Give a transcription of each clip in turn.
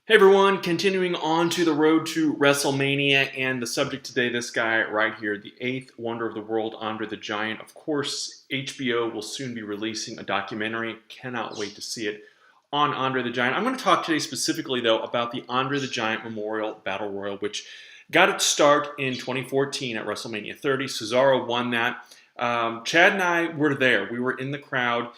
Hey everyone, continuing on to the road to WrestleMania, and the subject today, this guy right here, the eighth wonder of the world, Andre the Giant. Of course, HBO will soon be releasing a documentary. Cannot wait to see it on Andre the Giant. I'm going to talk today specifically, though, about the Andre the Giant Memorial Battle Royal, which got its start in 2014 at WrestleMania 30. Cesaro won that. Chad and I were there. We were in the crowd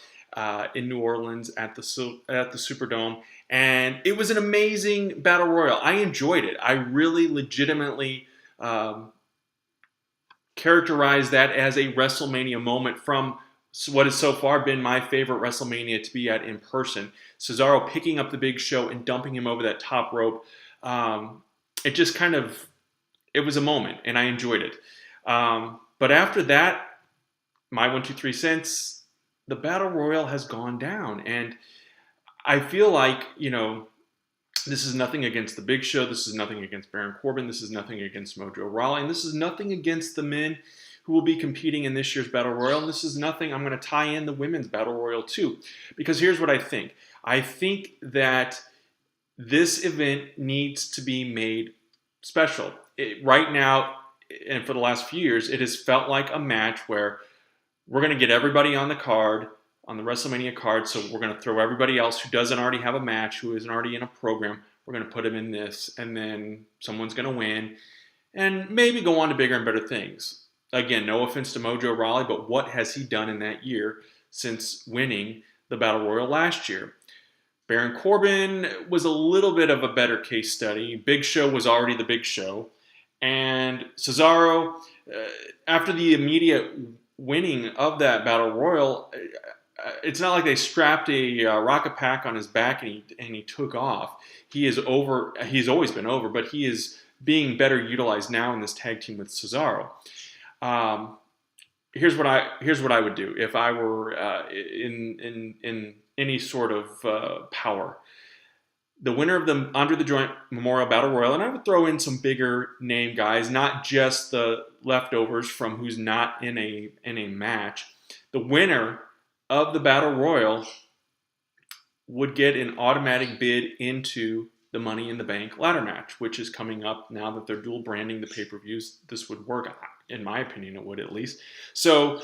in New Orleans at the Superdome. And it was an amazing battle royal. I enjoyed it. I really legitimately characterized that as a WrestleMania moment from what has so far been my favorite WrestleMania to be at in person. Cesaro picking up the Big Show and dumping him over that top rope. It just it was a moment, and I enjoyed it. But after that, my 1, 2, 3 cents, the battle royal has gone down. And I feel like, this is nothing against the Big Show. This is nothing against Baron Corbin. This is nothing against Mojo Rawley. And this is nothing against the men who will be competing in this year's Battle Royal. And this is nothing, I'm going to tie in the women's Battle Royal too. Because here's what I think. I think that this event needs to be made special. Right now, and for the last few years, it has felt like a match where we're going to get everybody on the card, on the WrestleMania card, so we're going to throw everybody else who doesn't already have a match, who isn't already in a program, we're going to put them in this, and then someone's going to win, and maybe go on to bigger and better things. Again, no offense to Mojo Rawley, but what has he done in that year since winning the Battle Royal last year? Baron Corbin was a little bit of a better case study. Big Show was already the Big Show. And Cesaro, after the immediate winning of that Battle Royal, it's not like they strapped a rocket pack on his back and he took off. He is over. He's always been over, but he is being better utilized now in this tag team with Cesaro. Here's what I would do if I were in any sort of power. The winner of the Andre the Giant Memorial Battle Royal, and I would throw in some bigger name guys, not just the leftovers from who's not in a match. The winner of the Battle Royal would get an automatic bid into the Money in the Bank ladder match, which is coming up now that they're dual branding the pay-per-views. This would work, in my opinion, it would at least. So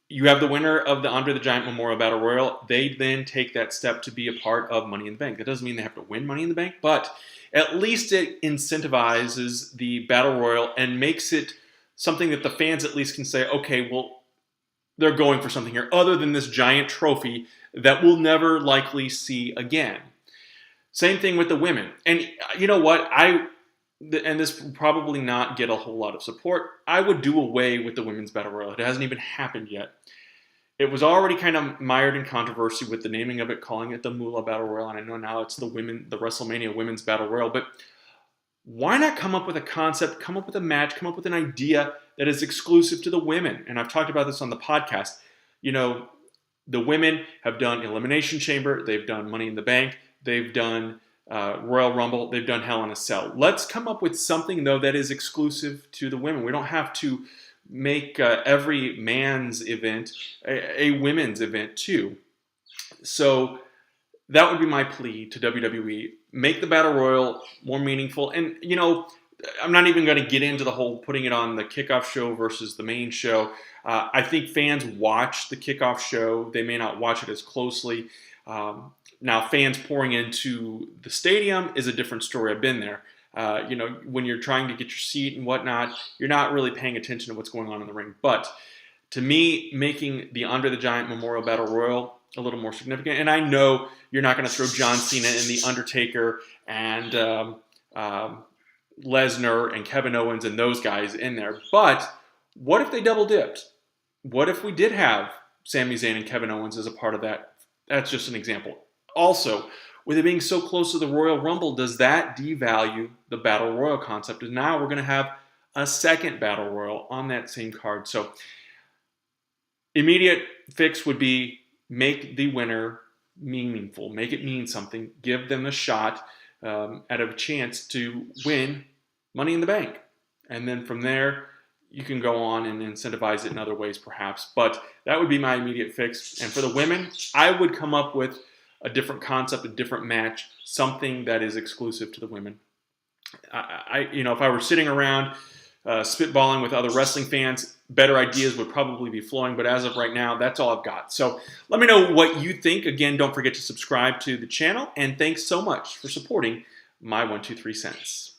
you have the winner of the Andre the Giant Memorial Battle Royal. They then take that step to be a part of Money in the Bank. That doesn't mean they have to win Money in the Bank, but at least it incentivizes the Battle Royal and makes it something that the fans at least can say, okay, well, they're going for something here other than this giant trophy that we'll never likely see again. Same thing with the women. And you know what? And this will probably not get a whole lot of support. I would do away with the women's Battle Royal. It hasn't even happened yet. It was already kind of mired in controversy with the naming of it, calling it the Moolah Battle Royal. And I know now it's the WrestleMania Women's Battle Royal. But why not come up with a concept, come up with a match, come up with an idea that is exclusive to the women? And I've talked about this on the podcast. The women have done Elimination Chamber, they've done Money in the Bank, they've done Royal Rumble, they've done Hell in a Cell. Let's come up with something, though, that is exclusive to the women. We don't have to make every man's event a women's event, too. So that would be my plea to WWE. Make the Battle Royal more meaningful. And, I'm not even going to get into the whole putting it on the kickoff show versus the main show. I think fans watch the kickoff show. They may not watch it as closely. Now, fans pouring into the stadium is a different story. I've been there. When you're trying to get your seat and whatnot, you're not really paying attention to what's going on in the ring. But to me, making the Andre the Giant Memorial Battle Royal a little more significant, and I know you're not going to throw John Cena and The Undertaker and Lesnar and Kevin Owens and those guys in there, but what if they double dipped? What if we did have Sami Zayn and Kevin Owens as a part of that? That's just an example. Also, with it being so close to the Royal Rumble, does that devalue the Battle Royal concept? And now we're going to have a second Battle Royal on that same card. So immediate fix would be make the winner meaningful. Make it mean something. Give them a shot at a chance to win Money in the Bank. And then from there, you can go on and incentivize it in other ways perhaps. But that would be my immediate fix. And for the women, I would come up with a different concept, a different match, something that is exclusive to the women. If I were sitting around spitballing with other wrestling fans, better ideas would probably be flowing. But as of right now, that's all I've got. So let me know what you think. Again, don't forget to subscribe to the channel. And thanks so much for supporting my 1, 2, 3 cents.